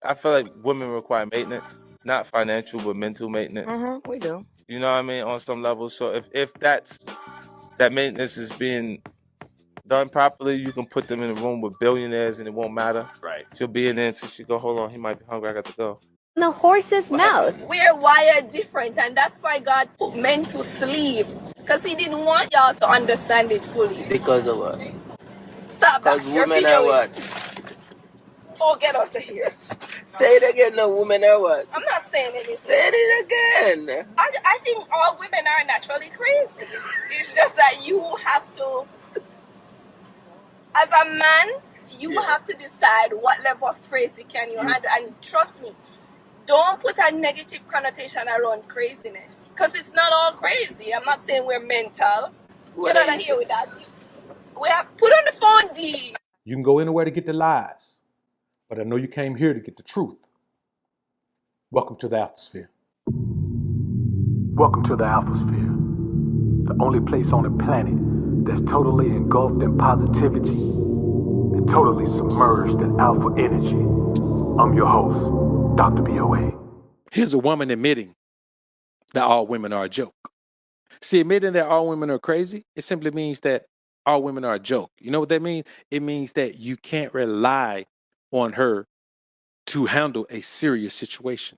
I feel like women require maintenance, not financial, but mental maintenance. We do. You know what I mean? On some level. So if that maintenance is being done properly, you can put them in a room with billionaires and it won't matter. Right. She'll be in there until she go, hold on, he might be hungry, I got to go. The horse's mouth. We're wired different, and that's why God put men to sleep, because he didn't want y'all to understand it fully. Because of what? Stop that. Because women are what? Oh, get out of here. Say it again, no, women are what? I'm not saying anything. Say it again. I think all women are naturally crazy. It's just that you have to, as a man, you have to decide what level of crazy can you handle. And trust me, don't put a negative connotation around craziness, because it's not all crazy. I'm not saying we're mental. Get out of here with that. We have put on the phone, D. You can go anywhere to get the lies, but I know you came here to get the truth. Welcome to the Alphasphere. Welcome to the Alphasphere, the only place on the planet that's totally engulfed in positivity and totally submerged in alpha energy. I'm your host, Dr. BOA. Here's a woman admitting that all women are a joke. See, admitting that all women are crazy, it simply means that all women are a joke. You know what that means? It means that you can't rely on her to handle a serious situation.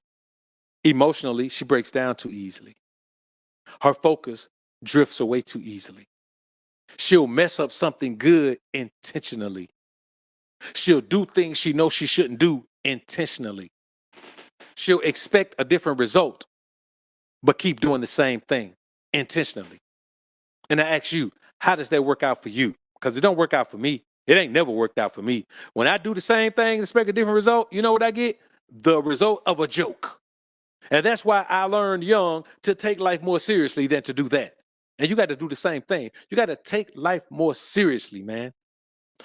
Emotionally, she breaks down too easily. Her focus drifts away too easily. She'll mess up something good intentionally. She'll do things she knows she shouldn't do intentionally. She'll expect a different result, but keep doing the same thing intentionally. And I ask you, how does that work out for you? Because it don't work out for me. It ain't never worked out for me. When I do the same thing and expect a different result, you know what I get? The result of a joke. And that's why I learned young to take life more seriously than to do that. And you got to do the same thing. You got to take life more seriously, man.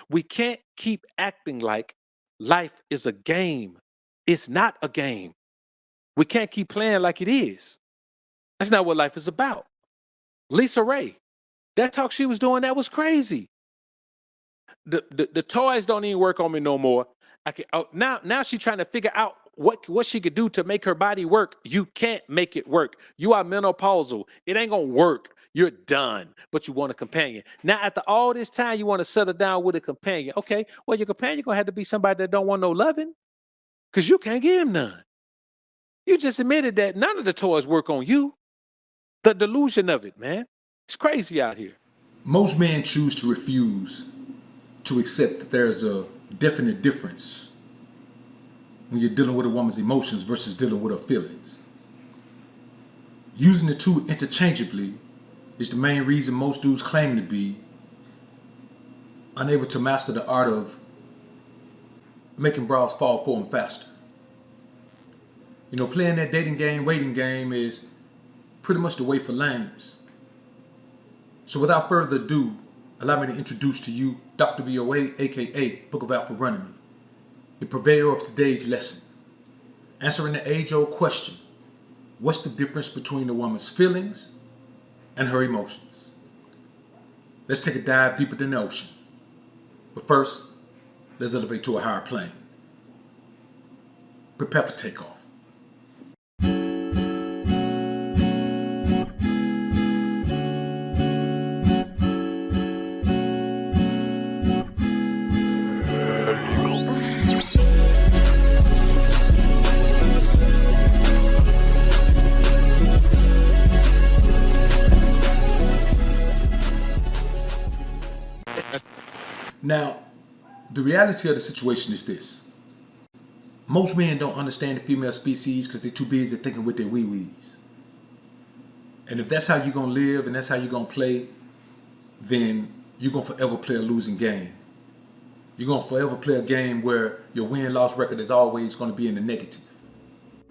We can't keep acting like life is a game. It's not a game. We can't keep playing like it is. That's not what life is about. Lisa Ray, that talk she was doing, that was crazy. The toys don't even work on me no more. Now she's trying to figure out what she could do to make her body work. You can't make it work. You are menopausal. It ain't gonna work. You're done, but you want a companion. Now, after all this time, you want to settle down with a companion. Okay, well, your companion gonna have to be somebody that don't want no loving, because you can't give him none. You just admitted that none of the toys work on you. The delusion of it, man. It's crazy out here. Most men choose to refuse to accept that there's a definite difference when you're dealing with a woman's emotions versus dealing with her feelings. Using the two interchangeably is the main reason most dudes claim to be unable to master the art of making bras fall for them faster. You know, playing that dating game, waiting game is pretty much the way for lames. So without further ado, allow me to introduce to you Dr. BOA, aka Book of AlphaRonomy, the purveyor of today's lesson, answering the age-old question: what's the difference between a woman's feelings and her emotions? Let's take a dive deeper than the ocean. But first, let's elevate to a higher plane. Prepare for takeoff. Now, the reality of the situation is this. Most men don't understand the female species because they're too busy thinking with their wee-wees. And if that's how you're going to live and that's how you're going to play, then you're going to forever play a losing game. You're going to forever play a game where your win-loss record is always going to be in the negative.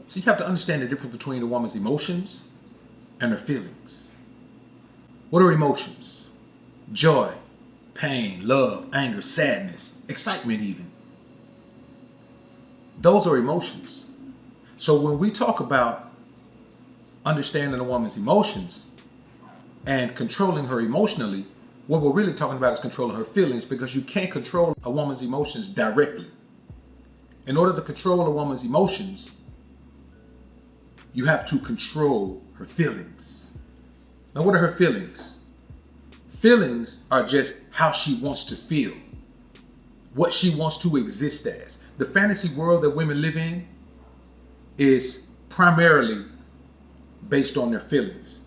So you have to understand the difference between a woman's emotions and her feelings. What are emotions? Joy, pain, love, anger, sadness, excitement even. Those are emotions. So when we talk about understanding a woman's emotions and controlling her emotionally, what we're really talking about is controlling her feelings, because you can't control a woman's emotions directly. In order to control a woman's emotions, you have to control her feelings. Now, what are her feelings? Feelings are just how she wants to feel, what she wants to exist as. The fantasy world that women live in is primarily based on their feelings.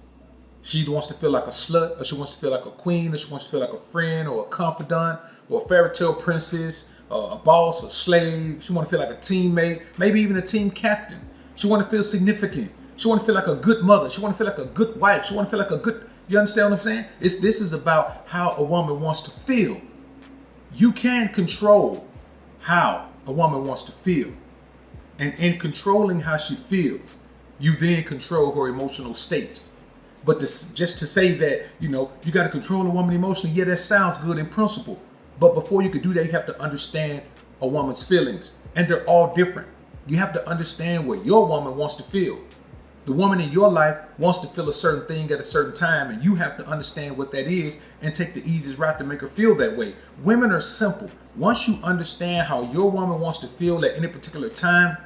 She either wants to feel like a slut, or she wants to feel like a queen, or she wants to feel like a friend, or a confidant, or a fairy tale princess, or a boss, or slave. She wants to feel like a teammate, maybe even a team captain. She wants to feel significant. She wants to feel like a good mother. She wants to feel like a good wife. She wants to feel like a good, you understand what I'm saying? This is about how a woman wants to feel. You can control how a woman wants to feel. And in controlling how she feels, you then control her emotional state. But just to say that, you got to control a woman emotionally, yeah, that sounds good in principle. But before you can do that, you have to understand a woman's feelings. And they're all different. You have to understand what your woman wants to feel. The woman in your life wants to feel a certain thing at a certain time, and you have to understand what that is and take the easiest route to make her feel that way. Women are simple. Once you understand how your woman wants to feel at any particular time,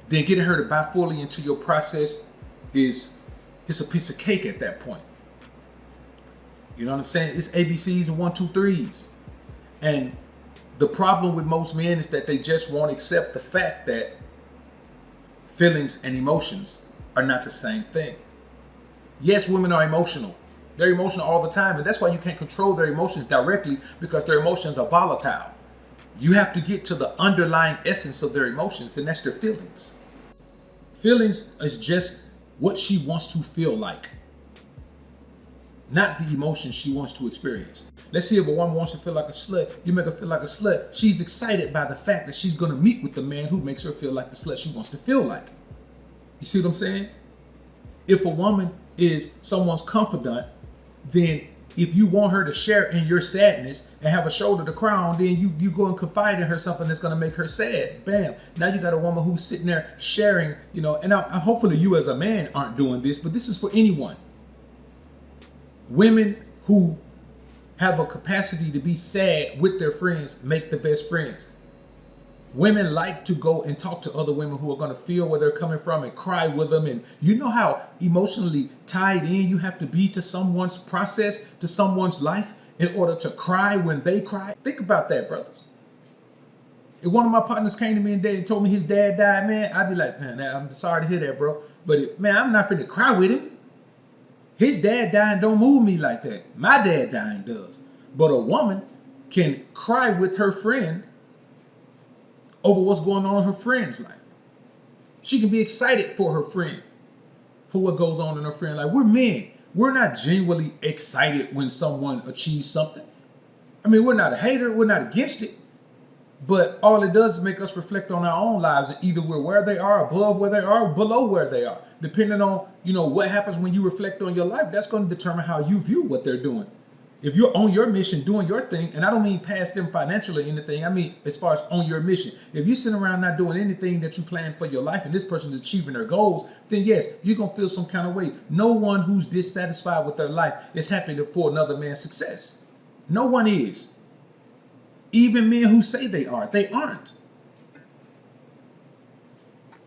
then getting her to buy fully into your process it's a piece of cake at that point. You know what I'm saying? It's ABCs and 1, 2, 3s. And the problem with most men is that they just won't accept the fact that feelings and emotions are not the same thing. Yes, women are emotional. They're emotional all the time, and that's why you can't control their emotions directly, because their emotions are volatile. You have to get to the underlying essence of their emotions, and that's their feelings. Feelings is just what she wants to feel like, not the emotion she wants to experience. Let's see if a woman wants to feel like a slut, you make her feel like a slut. She's excited by the fact that she's going to meet with the man who makes her feel like the slut she wants to feel like. You see what I'm saying? If a woman is someone's confidant, then if you want her to share in your sadness and have a shoulder to cry on, then you go and confide in her something that's going to make her sad. Bam. Now you got a woman who's sitting there sharing, and hopefully you as a man aren't doing this, but this is for anyone. Women who have a capacity to be sad with their friends make the best friends. Women like to go and talk to other women who are going to feel where they're coming from and cry with them. And you know how emotionally tied in you have to be to someone's process, to someone's life, in order to cry when they cry. Think about that, brothers. If one of my partners came to me and told me his dad died, man, I'd be like, man, I'm sorry to hear that, bro. But man, I'm not finna cry with him. His dad dying don't move me like that. My dad dying does. But a woman can cry with her friend over what's going on in her friend's life. She can be excited for her friend, for what goes on in her friend life. We're men. We're not genuinely excited when someone achieves something. I mean, we're not a hater. We're not against it. But all it does is make us reflect on our own lives. And either we're where they are, above where they are, or below where they are. Depending on, what happens when you reflect on your life, that's going to determine how you view what they're doing. If you're on your mission doing your thing, and I don't mean past them financially or anything, I mean as far as on your mission. If you're sitting around not doing anything that you plan for your life and this person is achieving their goals, then yes, you're going to feel some kind of way. No one who's dissatisfied with their life is happy for another man's success. No one is. Even men who say they are, they aren't.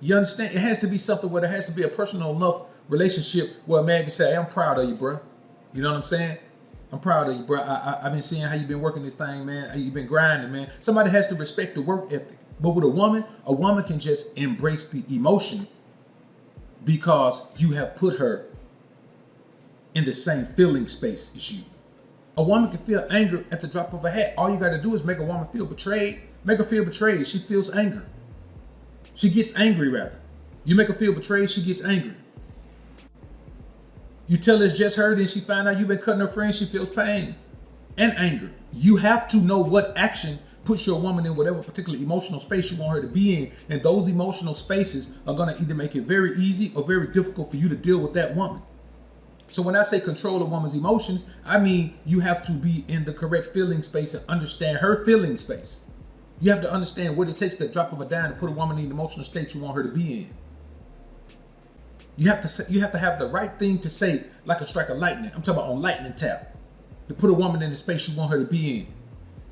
You understand? It has to be something where there has to be a personal enough relationship where a man can say, hey, I'm proud of you, bro. You know what I'm saying? I'm proud of you, bro. I've been seeing how you've been working this thing, man. You've been grinding, man. Somebody has to respect the work ethic. But with a woman can just embrace the emotion because you have put her in the same feeling space as you. A woman can feel anger at the drop of a hat. All you got to do is make a woman feel betrayed. Make her feel betrayed. She feels anger. She gets angry, rather. You make her feel betrayed, she gets angry. You tell her it's just her, then she find out you've been cutting her friend, she feels pain and anger. You have to know what action puts your woman in whatever particular emotional space you want her to be in. And those emotional spaces are going to either make it very easy or very difficult for you to deal with that woman. So when I say control a woman's emotions, I mean you have to be in the correct feeling space and understand her feeling space. You have to understand what it takes to drop of a dime to put a woman in the emotional state you want her to be in. You have to have the right thing to say, like a strike of lightning. I'm talking about on lightning tap, to put a woman in the space you want her to be in.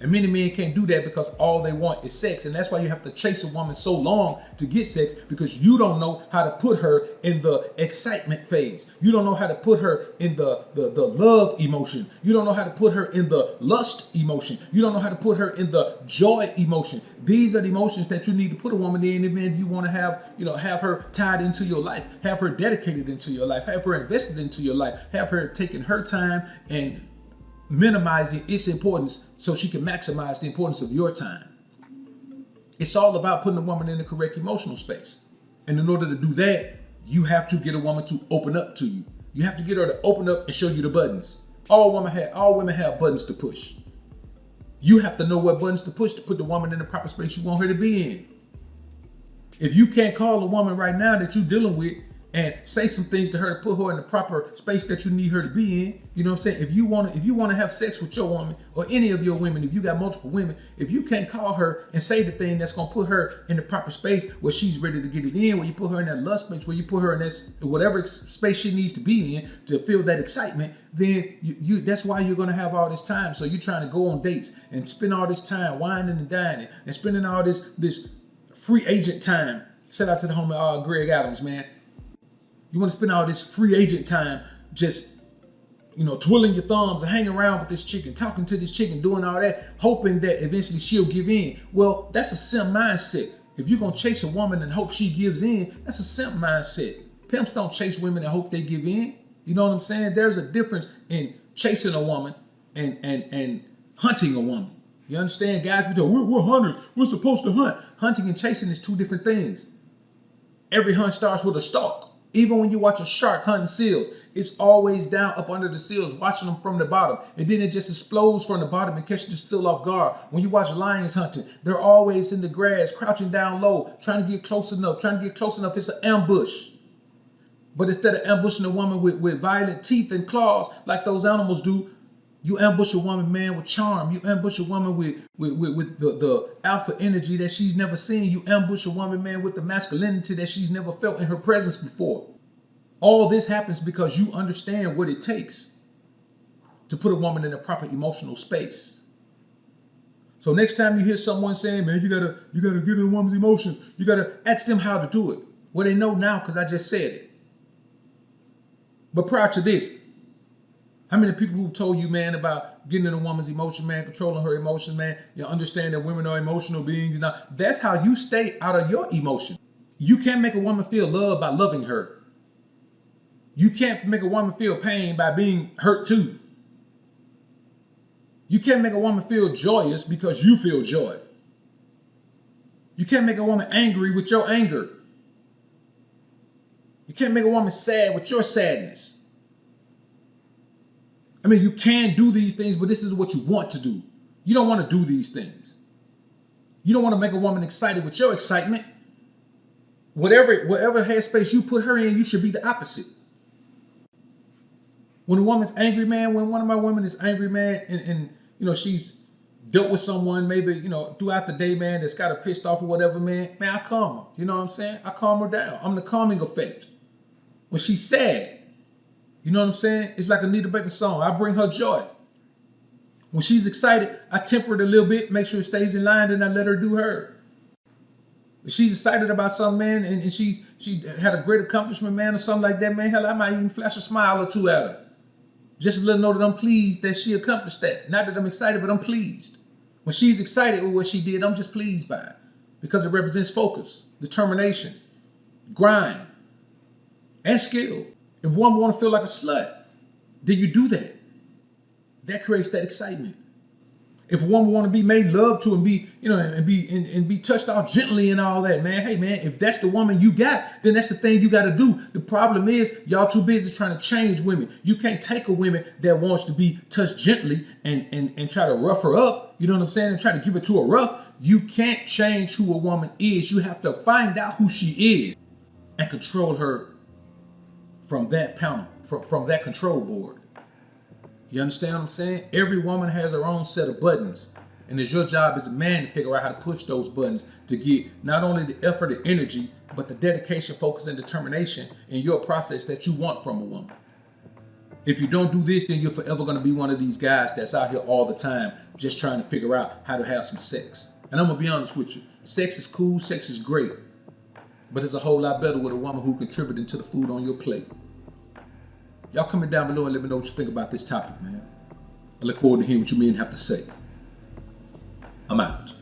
And many men can't do that because all they want is sex. And that's why you have to chase a woman so long to get sex, because you don't know how to put her in the excitement phase. You don't know how to put her in the love emotion. You don't know how to put her in the lust emotion. You don't know how to put her in the joy emotion. These are the emotions that you need to put a woman in if you want to have her tied into your life, have her dedicated into your life, have her invested into your life, have her taking her time and minimizing its importance so she can maximize the importance of your time. It's all about putting a woman in the correct emotional space. And in order to do that, you have to get a woman to open up to you. You have to get her to open up and show you the buttons. All women have buttons to push. You have to know what buttons to push to put the woman in the proper space you want her to be in. If you can't call a woman right now that you're dealing with and say some things to her to put her in the proper space that you need her to be in, you know what I'm saying? If you want to have sex with your woman or any of your women, if you got multiple women, if you can't call her and say the thing that's gonna put her in the proper space where she's ready to get it in, where you put her in that lust space, where you put her in that whatever space she needs to be in to feel that excitement, then that's why you're gonna have all this time. So you're trying to go on dates and spend all this time whining and dining and spending all this free agent time. Shout out to the homie Greg Adams, man. You want to spend all this free agent time just, twiddling your thumbs and hanging around with this chick and talking to this chick and doing all that, hoping that eventually she'll give in. Well, that's a simp mindset. If you're going to chase a woman and hope she gives in, that's a simp mindset. Pimps don't chase women and hope they give in. You know what I'm saying? There's a difference in chasing a woman and hunting a woman. You understand? Guys, we're hunters. We're supposed to hunt. Hunting and chasing is two different things. Every hunt starts with a stalk. Even when you watch a shark hunting seals, it's always down up under the seals, watching them from the bottom. And then it just explodes from the bottom and catches the seal off guard. When you watch lions hunting, they're always in the grass, crouching down low, trying to get close enough. It's an ambush. But instead of ambushing a woman with violent teeth and claws like those animals do, you ambush a woman, man, with charm. You ambush a woman with the alpha energy that she's never seen. You ambush a woman, man, with the masculinity that she's never felt in her presence before. All this happens because you understand what it takes to put a woman in a proper emotional space. So next time you hear someone saying, man, you gotta get in a woman's emotions, you gotta ask them how to do it. Well, they know now because I just said it. But prior to this, how many people who told you, man, about getting in a woman's emotion, man, controlling her emotions, man, you understand that women are emotional beings. That's how you stay out of your emotion. You can't make a woman feel love by loving her. You can't make a woman feel pain by being hurt too. You can't make a woman feel joyous because you feel joy. You can't make a woman angry with your anger. You can't make a woman sad with your sadness. I mean, you can do these things, but this is what you want to do. You don't want to do these things. You don't want to make a woman excited with your excitement. Whatever headspace you put her in, you should be the opposite. When a woman's angry, man, when one of my women is angry, man, and she's dealt with someone maybe, throughout the day, man, that's got her pissed off or whatever, man, I calm her. You know what I'm saying? I calm her down. I'm the calming effect. When she's sad, you know what I'm saying? It's like Anita Baker's song. I bring her joy. When she's excited, I temper it a little bit, make sure it stays in line, then I let her do her. If she's excited about something, man, and she had a great accomplishment, man, or something like that, man, hell, I might even flash a smile or two at her. Just to let her know that I'm pleased that she accomplished that. Not that I'm excited, but I'm pleased. When she's excited with what she did, I'm just pleased by it. Because it represents focus, determination, grind, and skill. If one want to feel like a slut, then you do that. That creates that excitement. If a woman want to be made love to and be, and be touched off gently and all that, man, hey man, if that's the woman you got, then that's the thing you got to do. The problem is y'all too busy trying to change women. You can't take a woman that wants to be touched gently and try to rough her up, you know what I'm saying, and try to give it to her rough. You can't change who a woman is. You have to find out who she is and control her from that panel, from that control board. You understand what I'm saying? Every woman has her own set of buttons. And it's your job as a man to figure out how to push those buttons to get not only the effort and energy, but the dedication, focus, and determination in your process that you want from a woman. If you don't do this, then you're forever going to be one of these guys that's out here all the time just trying to figure out how to have some sex. And I'm going to be honest with you. Sex is cool. Sex is great. But it's a whole lot better with a woman who contributed to the food on your plate. Y'all comment down below and let me know what you think about this topic, man. I look forward to hearing what you men have to say. I'm out.